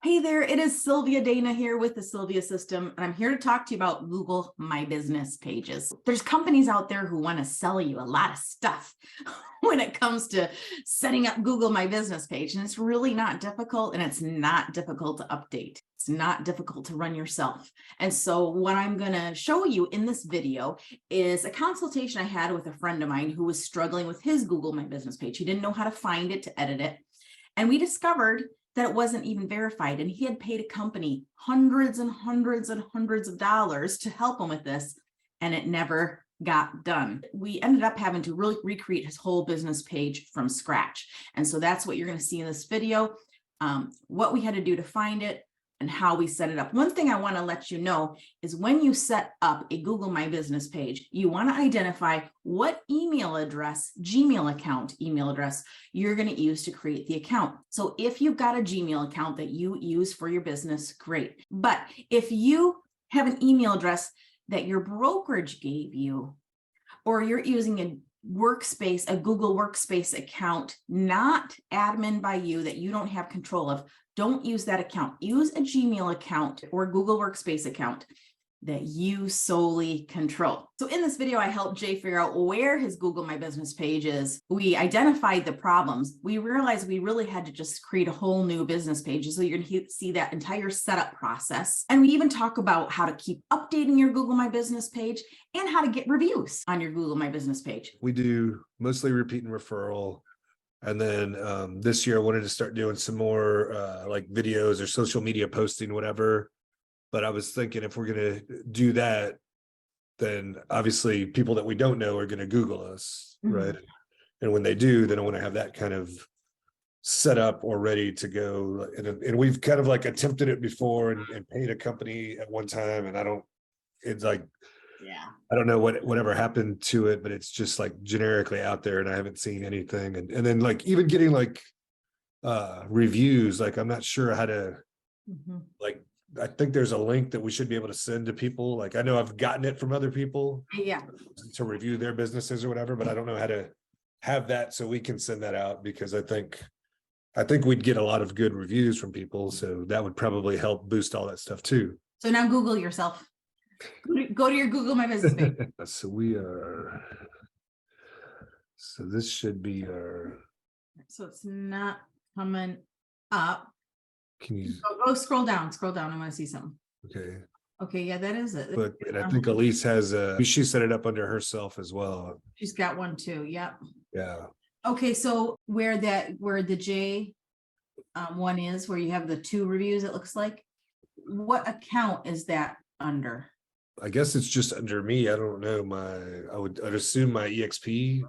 Hey there, it is Sylvia Dana here with the Sylvia System, and I'm here to talk to you about Google My Business pages. There's companies out there who want to sell you a lot of stuff when it comes to setting up Google My Business page, and it's really not difficult, and it's not difficult to update. It's not difficult to run yourself. And so what I'm going to show you in this video is a consultation I had with a friend of mine who was struggling with his Google My Business page. He didn't know how to find it, to edit it, and we discovered that it wasn't even verified, and he had paid a company hundreds and hundreds and hundreds of dollars to help him with this, and it never got done. We ended up having to really recreate his whole business page from scratch. And so that's what you're going to see in this video, what we had to do to find it and how we set it up. One thing I want to let you know is when you set up a Google My Business page, you want to identify what email address, Gmail account email address you're going to use to create the account. So if you've got a Gmail account that you use for your business, great. But if you have an email address that your brokerage gave you, or you're using a workspace, a Google Workspace account, not admin by you, that you don't have control of, don't use that account. Use a Gmail account or Google Workspace account that you solely control. So in this video, I helped Jay figure out where his Google My Business page is. We identified the problems. We realized we really had to just create a whole new business page. So you're going to see that entire setup process. And we even talk about how to keep updating your Google My Business page and how to get reviews on your Google My Business page. We do mostly repeat and referral. And then this year I wanted to start doing some more like videos or social media posting, whatever. But I was thinking if we're going to do that, then obviously people that we don't know are going to Google us, right? And when they do, then I want to have that kind of set up or ready to go. And we've kind of like attempted it before and paid a company at one time. And it's like, yeah, I don't know whatever happened to it, but it's just like generically out there and I haven't seen anything. And then like even getting like reviews, like I'm not sure how to like, I think there's a link that we should be able to send to people. Like I know I've gotten it from other people to review their businesses or whatever, but I don't know how to have that so we can send that out, because I think we'd get a lot of good reviews from people. So that would probably help boost all that stuff too. So now Google yourself. Go to your Google My Business page. So this should be our. So it's not coming up. Can you go scroll down? Scroll down. I want to see something. Okay. Okay, yeah, that is it. But and I think Elise has she set it up under herself as well. She's got one too. Yep. Yeah. Okay, so where the J one is, where you have the 2 reviews, it looks like. What account is that under? I guess it's just under me. I don't know. I'd assume my EXP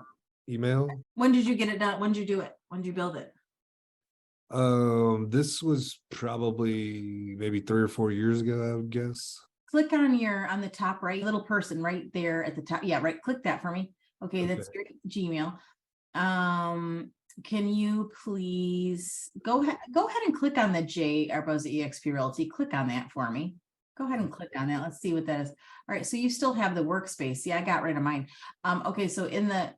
email. When did you get it done? When did you do it? When did you build it? This was probably maybe 3 or 4 years ago, I would guess. Click on the top right little person right there at the top. Yeah, right. Click that for me. Okay, that's your Gmail. Can you please go ahead and click on the 𝗀𝗶𝘁𝗵 Realty. Click on that for me. Go ahead and click on that. Let's see what that is. All right, so you still have the workspace. Yeah, I got rid of mine. Okay, so see the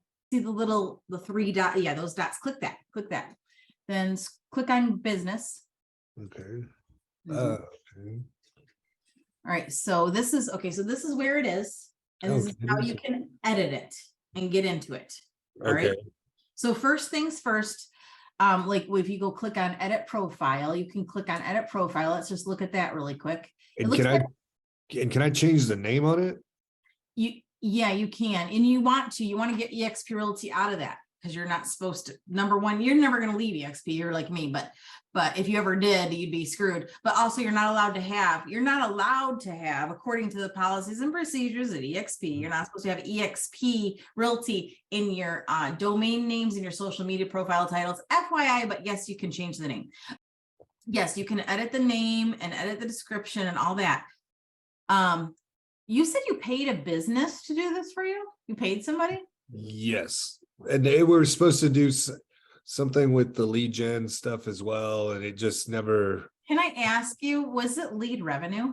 3 dots. Yeah, those dots. Click that. Then click on business. Okay. Okay. All right, so this is where it is, and this is how you can edit it and get into it. All right. So first things first, like if you go click on edit profile, you can click on edit profile. Let's just look at that really quick. And can I change the name on it? Yeah, you can. And you want to get eXp Realty out of that, because you're not supposed to. Number one, you're never going to leave eXp. You're like me, but if you ever did, you'd be screwed. But also you're not allowed to have, according to the policies and procedures at eXp, you're not supposed to have eXp Realty in your domain names and your social media profile titles, FYI, but yes, you can change the name. Yes, you can edit the name and edit the description and all that. You said you paid a business to do this for you? You paid somebody? Yes. And they were supposed to do something with the lead gen stuff as well. And it just never. Can I ask you, was it lead revenue?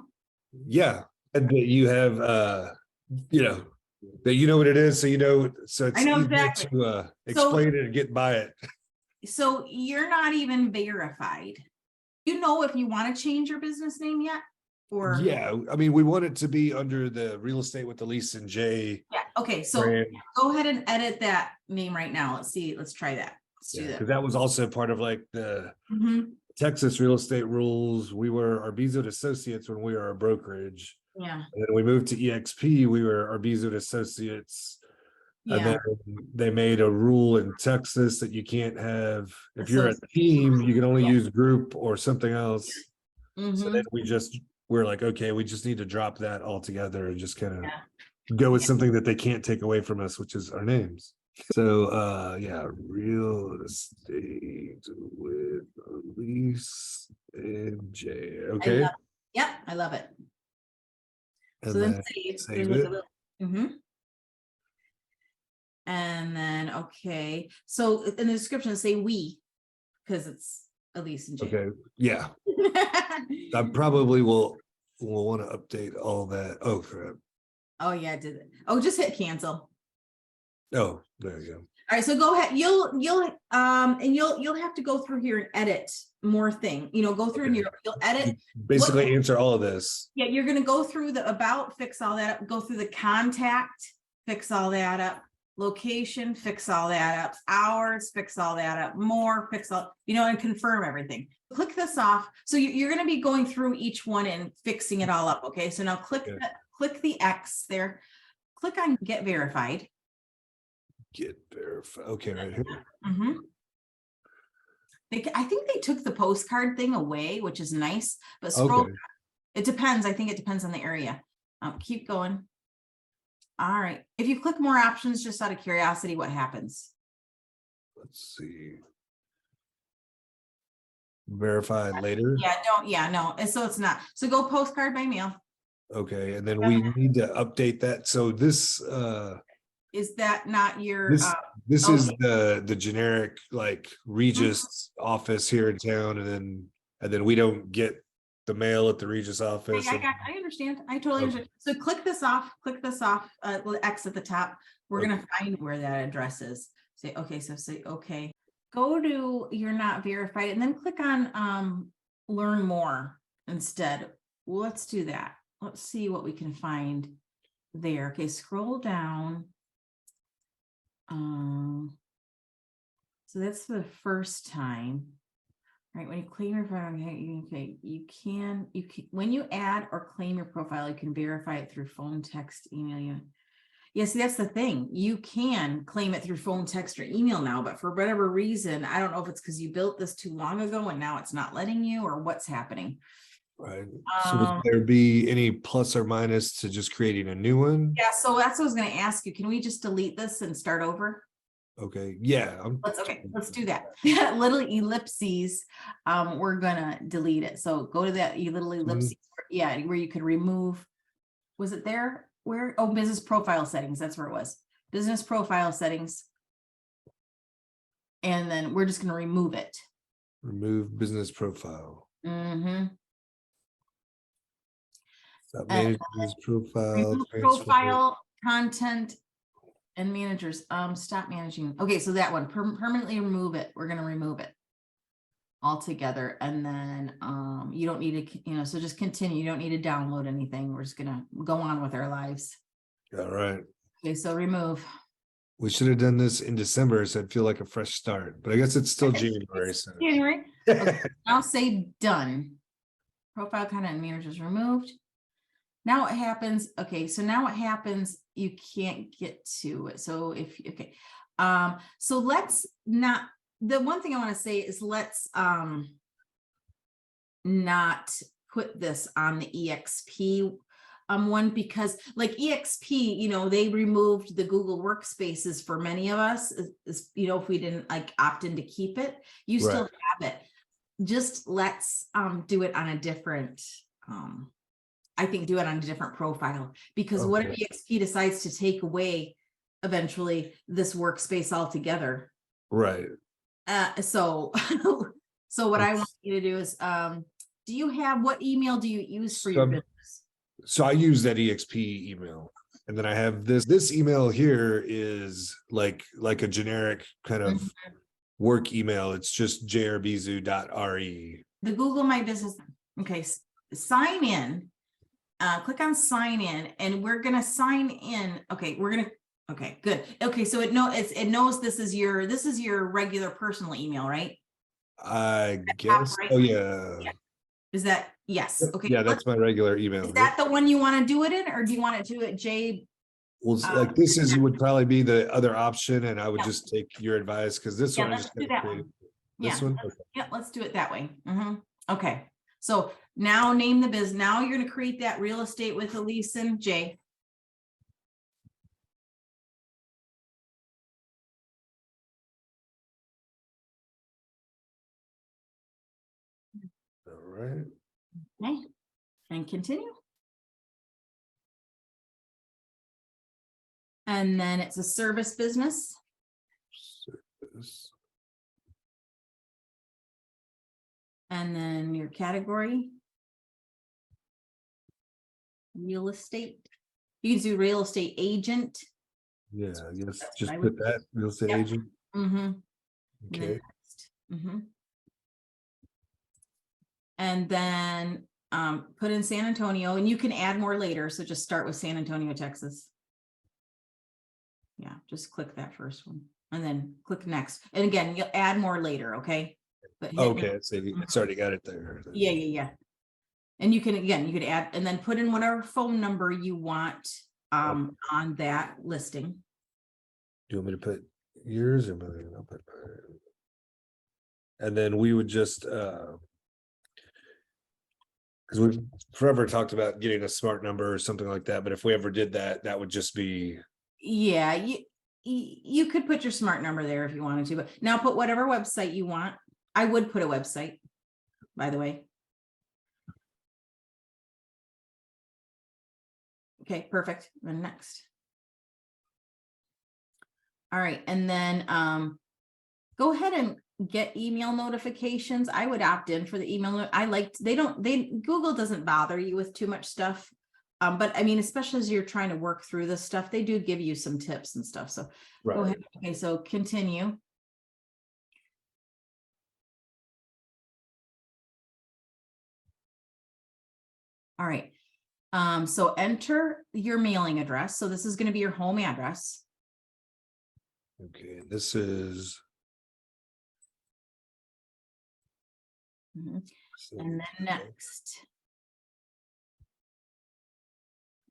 Yeah. And you have, that you know what it is. So, so it's easier to explain it and get by it. So you're not even verified. You know, if you want to change your business name yet? Or Yeah, I mean, we want it to be under the real estate with Elyse and Jay. yeah, okay, so brand. go ahead and edit that name right now. Let's see, let's try that. Let's do Yeah, that. because that was also part of like the Mhm. Texas real estate rules. We were 𝗪𝗠𝗄𝗎 Associates when we were a brokerage. Yeah, And then we moved to EXP, we were 𝗪𝗠𝗄𝗎 Associates. And yeah, then they made a rule in Texas that you can't have, if you're a Associates. team, you can only Yeah. use group or something else. So Mhm. then we're like, okay, we just need to drop that altogether and just kind of Yeah. go with something that they can't take away from us, which is our names. So yeah, real estate with Elyse and Jay. Okay. Yep, I love it. And So then then save. save There's it. And then, okay, so in the description, say we, because it's Elyse and Jay. Okay. Yeah. I probably will want to update all that. Oh crap. Oh, yeah, I did it. Oh, just hit cancel. Oh, there you go. All right, so go ahead. You'll have to go through here and edit more thing. You know, go through and you'll edit. Basically answer all of this. Yeah, you're gonna go through the about, fix all that up, go through the contact, fix all that up, location, fix all that up, hours, fix all that up, more, fix all, you know, and confirm everything. Click this off. So you're gonna be going through each one and fixing it all up. Okay, so now click the X there, click on get verified. Get verified. Okay, right here. I think they took the postcard thing away, which is nice, but scroll. Okay. It depends. I think it depends on the area. Keep going. All right. If you click more options, just out of curiosity, what happens? Let's see. Verified later. Yeah, don't. Yeah, no. And so it's not. So go postcard by mail. Okay, and then we need to update that. So this is that not your this is the generic like Regis office here in town, and then we don't get the mail at the Regis office. I understand. I totally understand. So click this off, X at the top. We're gonna find where that address is. Say okay, so say okay. Go to you're not verified and then click on learn more instead. Well, let's do that. Let's see what we can find there. Okay, scroll down. So that's for the first time, right? When you claim your profile, you can when you add or claim your profile, you can verify it through phone, text, email. Yeah, see, that's the thing. You can claim it through phone, text, or email now, but for whatever reason, I don't know if it's because you built this too long ago and now it's not letting you, or what's happening. Right. So would there be any plus or minus to just creating a new one? Yeah, so that's what I was going to ask you. Can we just delete this and start over? Okay. Yeah. Let's do that. Little ellipses. We're gonna delete it. So go to that little ellipses. Yeah, where you could remove. Was it there? Where? Oh, business profile settings. That's where it was. Business profile settings. And then we're just gonna remove it. Remove business profile. Manage business profile. Profile, content, and managers. Stop managing. Okay, so that one, permanently remove it. We're gonna remove it altogether, and then you don't need to, so just continue. You don't need to download anything. We're just gonna go on with our lives. All right. Okay, so remove. We should have done this in December, so I'd feel like a fresh start. But I guess it's still January. So. January. Okay, now say done. Profile, content, and managers removed. Now what happens? Okay, so now what happens? You can't get to it. So so let's not. The one thing I want to say is let's not put this on the EXP one, because like EXP, they removed the Google Workspaces for many of us. If we didn't like opt in to keep it, you still have it. Just let's do it on a different. I think do it on a different profile, because what if EXP decides to take away eventually this workspace altogether? Right. So what I want you to do is, what email do you use for your business? So I use that EXP email, and then I have this email here is like a generic kind of work email. It's just 𝗪𝗠𝗄𝗎.re. the Google My Business. Okay, sign in. Click on sign in, and we're gonna sign in. Okay, okay, good. Okay, so it knows this is your regular personal email, right? I guess. Right? Oh yeah. Is that yes? Okay. Yeah, that's my regular email. Is that the one you want to do it in, or do you want it to at J? Well, like this would probably be the other option, and I would Yeah. just take your advice because this one I Let's just do gotta that create one. this Yeah, one. let's do it that way. Okay, so now name the business. Now you're going to create that real estate with Elise and Jay. All right. Okay, and continue. And then it's a service business. Service. And then your category. Real estate. You can do real estate agent. Yeah, yes. That's Just what I put would- that real estate Yep. agent. Okay. And then put in San Antonio, and you can add more later. So just start with San Antonio, Texas. Yeah, just click that first one and then click next. And again, you'll add more later, okay? But Okay, it's already got it there. Yeah. And you can add and then put in whatever phone number you want on that listing. Do you want me to put yours or mine? I'll put mine. And then we would just because we've forever talked about getting a smart number or something like that, but if we ever did that, that would just be Yeah, you could put your smart number there if you wanted to, but now put whatever website you want. I would put a website, by the way. Okay, perfect. And next. All right, and then go ahead and get email notifications. I would opt in for the email. Google doesn't bother you with too much stuff. But I mean, especially as you're trying to work through this stuff, they do give you some tips and stuff. So go ahead. Okay, so continue. All right. So enter your mailing address. So this is going to be your home address. okay. This is And then next.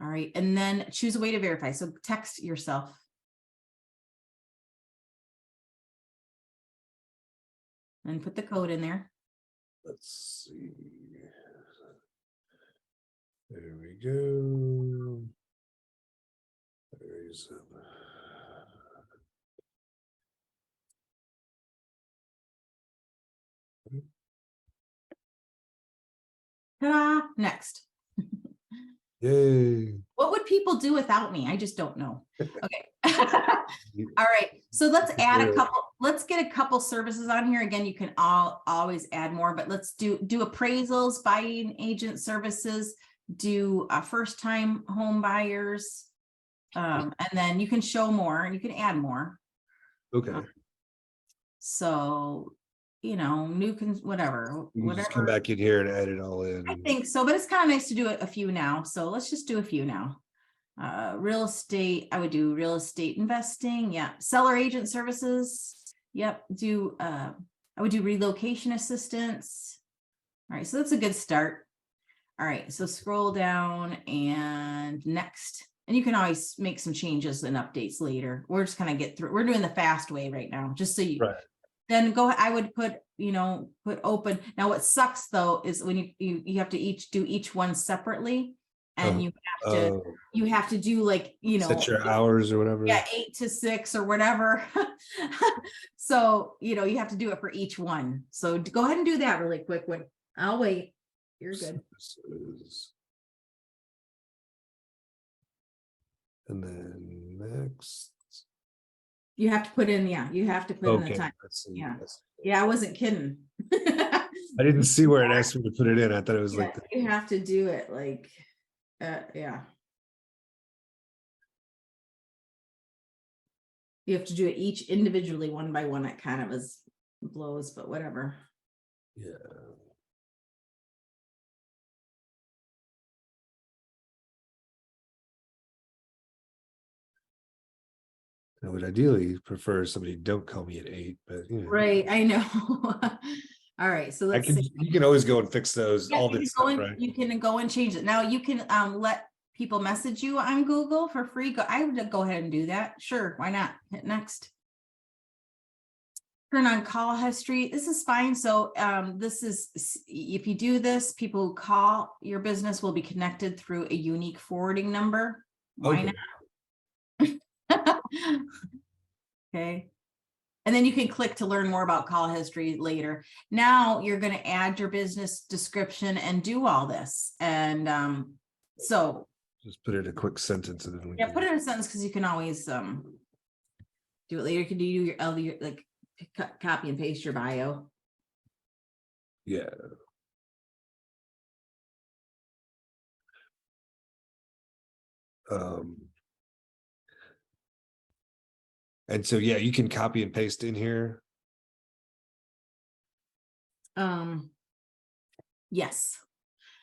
All right, and then choose a way to verify. So text yourself. And put the code in there. Let's see. There we go. There's Ta-da! Next. yay. What would people do without me? I just don't know. Okay. All right. So let's add a couple. Let's get a couple services on here. Again, you can always add more, but let's do appraisals, buying agent services, do first time home buyers. And then you can show more and you can add more. Okay. So, whatever. Just come back in here and add it all in. I think so, but it's kind of nice to do a few now. So let's just do a few now. Real estate, I would do real estate investing. Yeah. Seller agent services. Yep. I would do relocation assistance. All right. So that's a good start. All right. So scroll down and next. And you can always make some changes and updates later. We're just kind of get through. We're doing the fast way right now, just so you then go. I would put open. Now what sucks though is when you have to do each one separately. And you have to do set your hours or whatever. Yeah, 8 to 6 or whatever. So you have to do it for each one. So go ahead and do that really quick. I'll wait. You're good. And then next. You have to put in, you have to put in the time. Yeah, I wasn't kidding. I didn't see where it asked me to put it in. I thought it was you have to do it yeah. You have to do it each individually, one by one. It kind of blows, but whatever. Yeah. I would ideally prefer somebody don't call me at 8, but you know. Right, I know. All right, so let's see. You can always go and fix those, Yeah, all you this can go stuff, in, right? you can go and change it. Now you can let people message you on Google for free. I would go ahead and do that. Sure, why not? Hit next. Turn on call history. This is fine. So this is, if you do this, people who call your business will be connected through a unique forwarding number. Why not? Okay. And then you can click to learn more about call history later. Now you're going to add your business description and do all this. And so Just put in a quick sentence and then we yeah, can- put it in a sentence because you can always do it later. You can do your like copy and paste your bio. Yeah. And so, yeah, you can copy and paste in here. Yes.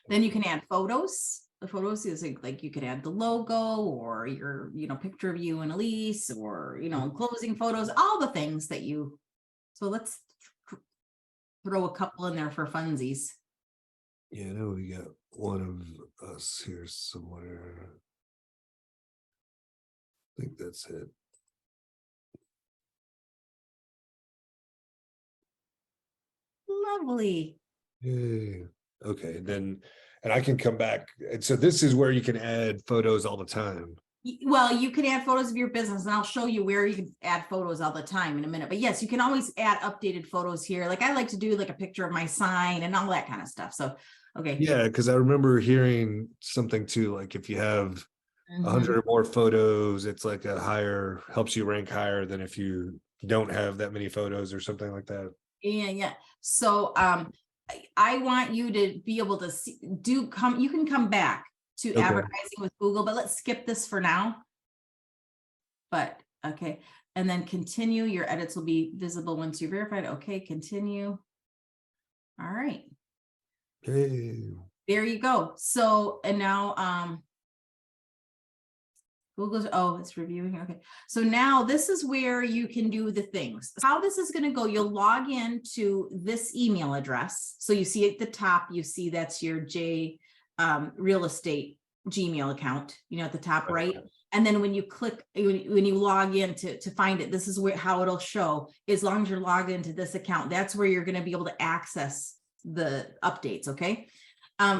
Then you can add photos. The photos is like you could add the logo or your, picture of you and Elise or, closing photos, all the things that you, so let's throw a couple in there for funsies. Yeah, I know we got one of us here somewhere. I think that's it. Lovely. Yay. Okay, and I can come back. And so this is where you can add photos all the time. Well, you can add photos of your business and I'll show you where you can add photos all the time in a minute. But yes, you can always add updated photos here. Like I like to do like a picture of my sign and all that kind of stuff. So, okay. Yeah, because I remember hearing something too, like if you have 100 or more photos, it's like helps you rank higher than if you don't have that many photos or something like that. Yeah. So I want you to be able to you can come back to advertising with Google, but let's skip this for now. But okay, and then continue. Your edits will be visible once you're verified. Okay, continue. All right. Okay. There you go. So, and now Google's, it's reviewing. Okay. So now this is where you can do the things. How this is going to go, you'll log in to this email address. So you see at the top, you see that's your real estate Gmail account, at the top right. And then when you click, when you log in to find it, this is how it'll show. As long as you're logged into this account, that's where you're going to be able to access the updates. Okay.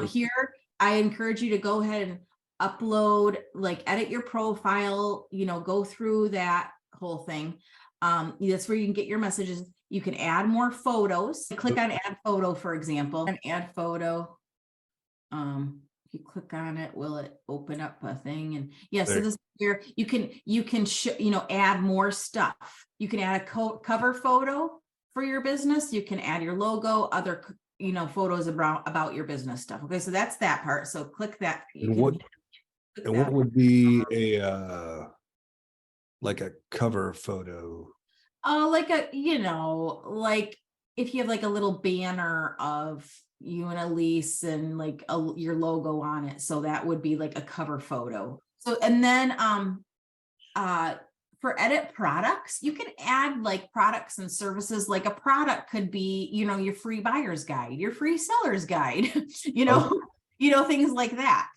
Here, I encourage you to go ahead and upload, edit your profile, go through that whole thing. That's where you can get your messages. You can add more photos. Click on add photo, for example, and add photo. If you click on it, will it open up a thing? And yes, so this is where you can add more stuff. You can add a cover photo for your business. You can add your logo, other photos about your business stuff. Okay, so that's that part. So click that. What would be a cover photo? Like if you have like a little banner of you and Elise and your logo on it. So that would be like a cover photo. So, and then for edit products, you can add like products and services. Like a product could be, your free buyer's guide, your free seller's guide, things like that.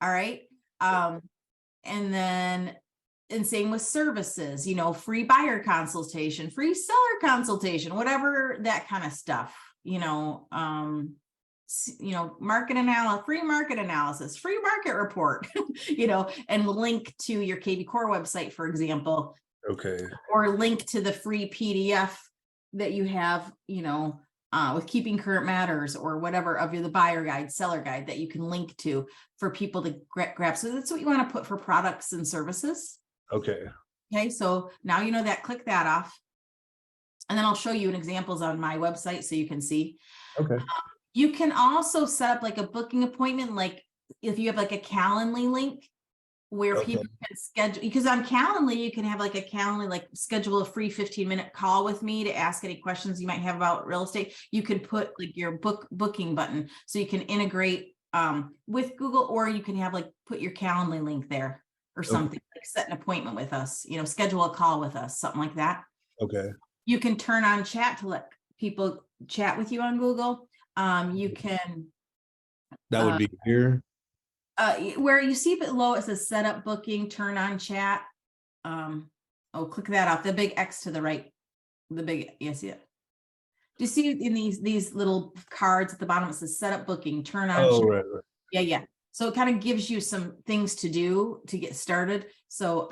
All right. And same with services, free buyer consultation, free seller consultation, whatever, that kind of stuff, market analysis, free market analysis, free market report, and link to your 𝗀𝗶𝘁 website, for example. Okay. Or link to the free PDF that you have, with keeping current matters or whatever of the buyer guide, seller guide that you can link to for people to grab. So that's what you want to put for products and services. Okay. Okay. So now you know that, click that off. And then I'll show you examples on my website so you can see. Okay. You can also set up like a booking appointment, like if you have like a Calendly link where people can schedule, because on Calendly, you can have like a Calendly, like schedule a free 15-minute call with me to ask any questions you might have about real estate. You can put like your booking button so you can integrate with Google, or you can have put your Calendly link there. or something, like set an appointment with us, schedule a call with us, something like that. Okay. You can turn on chat to let people chat with you on Google. You can That would be here. where you see below, it says set up booking, turn on chat. Click that off, the big X to the right, you see it? Do you see in these little cards at the bottom, it says set up booking, turn on chat. Right. Yeah. So it kind of gives you some things to do to get started. So,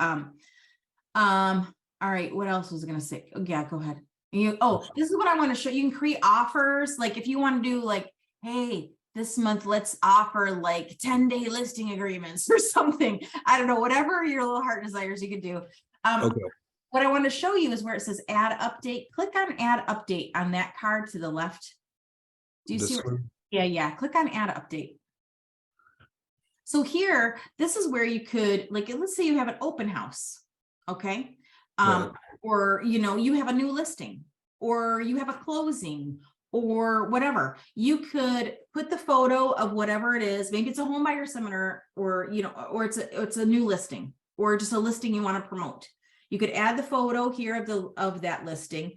all right, what else was I going to say? Oh, yeah, go ahead. This is what I want to show you. You can create offers. Like if you want to do like, hey, this month, let's offer like 10-day listing agreements or something. I don't know, whatever your little heart desires you could do. What I want to show you is where it says add update. Click on add update on that card to the left. Do you see? Yeah. Click on add update. So here, this is where you could, like, let's say you have an open house. Okay. Or, you have a new listing, or you have a closing, or whatever. You could put the photo of whatever it is. Maybe it's a home buyer seminar, or, or it's a new listing, or just a listing you want to promote. You could add the photo here of that listing.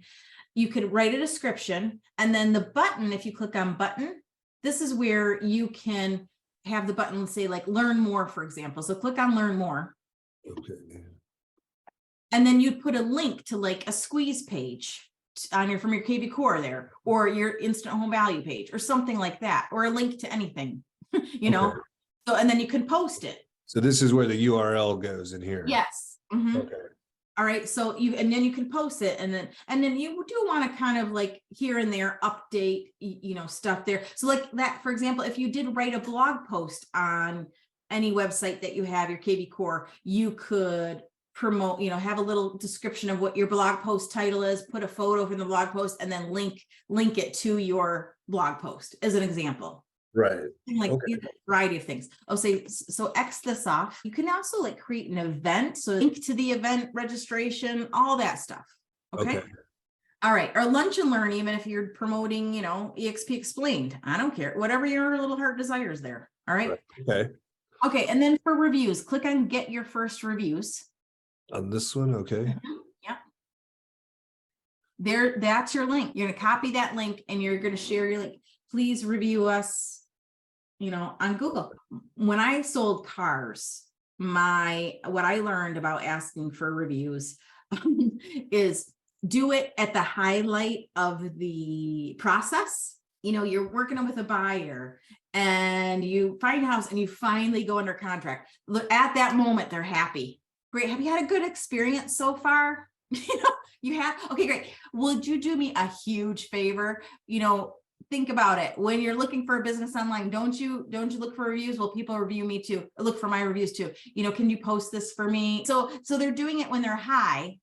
You could write a description, and then the button, if you click on button, this is where you can have the button say like learn more, for example. So click on learn more. Okay. And then you'd put a link to like a squeeze page from your 𝗀𝗃𝗃𝗃 there, or your instant home value page, or something like that, or a link to anything, know. So, and then you can post it. So this is where the URL goes in here. Yes. Okay. All right. So and then you can post it, and then you do want to kind of like here and there update, stuff there. So like that, for example, if you did write a blog post on any website that you have, your 𝗀𝗃𝗃𝗃, you could promote, have a little description of what your blog post title is, put a photo from the blog post, and then link it to your blog post as an example. Right. Like a variety of things. So X this off. You can also like create an event. So link to the event registration, all that stuff. Okay. All right. Or lunch and learn, even if you're promoting, EXP Explained. I don't care. Whatever your little heart desires there. All right. Okay. And then for reviews, click on get your first reviews. On this one. Okay. Yeah. That's your link. You're going to copy that link and you're going to share your link. Please review us, on Google. When I sold cars, what I learned about asking for reviews is do it at the highlight of the process. You're working with a buyer and you find a house and you finally go under contract. Look, at that moment, they're happy. Great. Have you had a good experience so far? You have? Okay, great. Would you do me a huge favor? Think about it. When you're looking for a business online, don't you look for reviews? Well, people review me too. Look for my reviews too. Can you post this for me? So they're doing it when they're high,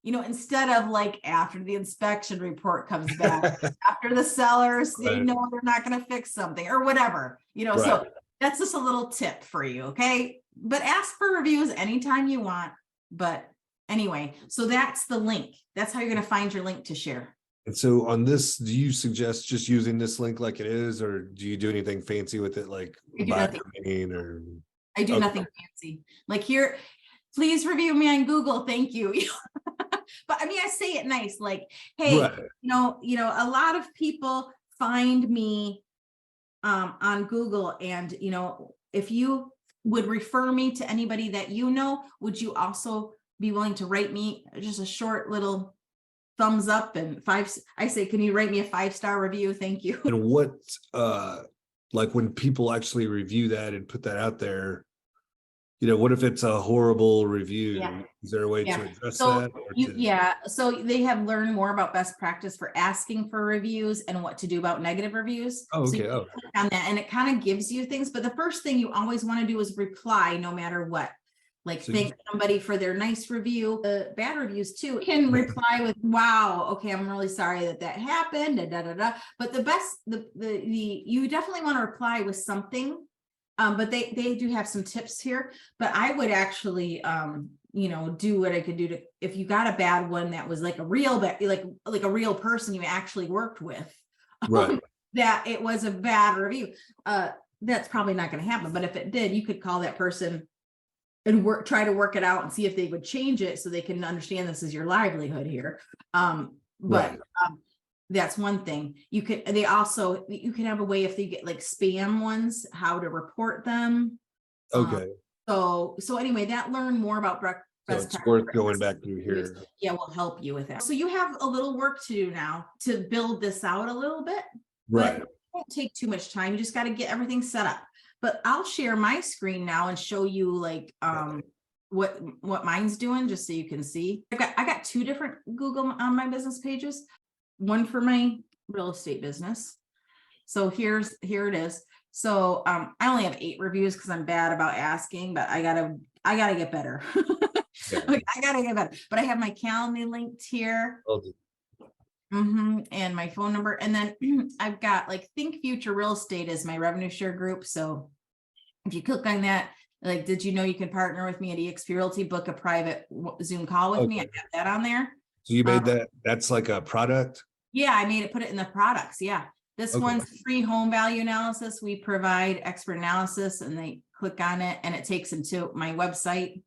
instead of like after the inspection report comes back, after the sellers, they know they're not going to fix something or whatever, so that's just a little tip for you. Okay. But ask for reviews anytime you want. But anyway, so that's the link. That's how you're going to find your link to share. And so on this, do you suggest just using this link like it is, or do you do anything fancy with it? Like I do nothing. I do nothing fancy. Like here, please review me on Google. Thank you. But I mean, I say it nice, like, hey, a lot of people find me on Google, and if you would refer me to anybody that would you also be willing to write me just a short little thumbs up and I say, can you write me a 5-star review? Thank you. And what, like when people actually review that and put that out there, what if it's a horrible review? Yeah. Is there a way to address that? So they have learned more about best practice for asking for reviews and what to do about negative reviews. Oh, okay. So click on that, and it kind of gives you things. But the first thing you always want to do is reply no matter what. Like thank somebody for their nice review. Bad reviews too can reply with, wow, okay, I'm really sorry that happened, But the best, you definitely want to reply with something. But they do have some tips here. But I would actually, do what I could do if you got a bad one that was like a real like a real person you actually worked with, right? That it was a bad review. That's probably not going to happen. But if it did, you could call that person and try to work it out and see if they would change it so they can understand this is your livelihood here. But Right. that's one thing. You can have a way if they get like spam ones, how to report them. Okay. So anyway, that learn more about So it's worth going back through here. Yeah, will help you with that. So you have a little work to do now to build this out a little bit. Right. But it won't take too much time. You just got to get everything set up. But I'll share my screen now and show you like what mine's doing, just so you can see. I got 2 different Google on my business pages. One for my real estate business. So here it is. So I only have 8 reviews because I'm bad about asking, but I gotta get better. Okay. I gotta get better. But I have my Calendly linked here. And my phone number. And then I've got like Think Future Real Estate is my revenue share group. So if you click on that, like, did you know you can partner with me at eXp Realty, book a private Zoom call with me? I got that on there. So you made that's like a product? Yeah, I made it, put it in the products. Yeah. This one's free home value analysis. We provide expert analysis, and they click on it and it takes them to my website,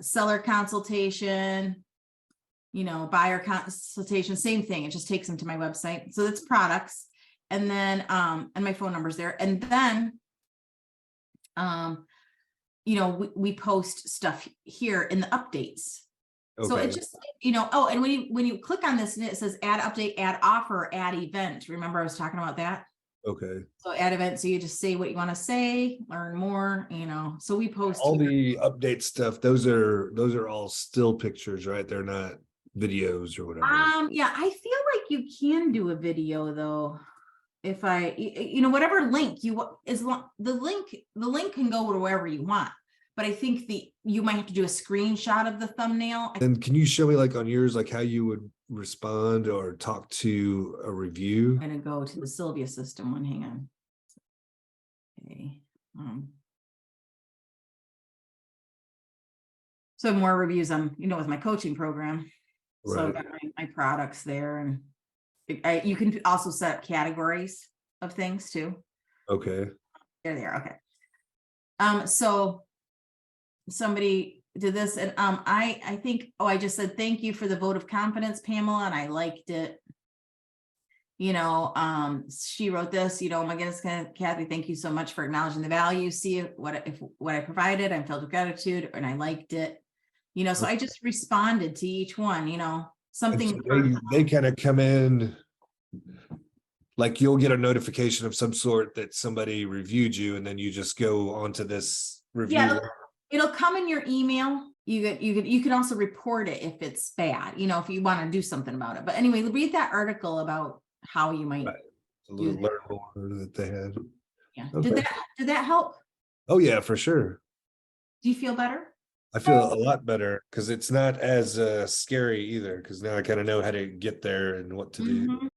seller consultation, buyer consultation, same thing. It just takes them to my website. So it's products. And then, and my phone number's there. And then, we post stuff here in the updates. So it just, and when you click on this and it says add update, add offer, add event. Remember I was talking about that? Okay. So add event. So you just say what you want to say, learn more, so we post all the update stuff. Those are all still pictures, right? They're not videos or whatever. Yeah, I feel like you can do a video though. If whatever link the link can go to wherever you want. But I think you might have to do a screenshot of the thumbnail. And can you show me like on yours, like how you would respond or talk to a review? I'm gonna go to the Sylvia system one. Hang on. Okay. So more reviews on, with my coaching program. Right. So I've got my products there, and you can also set up categories of things too. Okay. There they are. Okay. So somebody did this, and I think, I just said thank you for the vote of confidence, Pamela, and I liked it. She wrote this, oh my goodness, Kathy, thank you so much for acknowledging the value. See what I provided, I'm filled with gratitude, and I liked it. So I just responded to each one, something. So they kind of come in, like you'll get a notification of some sort that somebody reviewed you, and then you just go onto this review. Yeah, it'll come in your email. You can also report it if it's bad, if you want to do something about it. But anyway, read that article about how you might a little learn more that they had. Yeah. Okay. Did that help? Oh yeah, for sure. Do you feel better? I feel a lot better because it's not as scary either, because now I kind of know how to get there and what to do.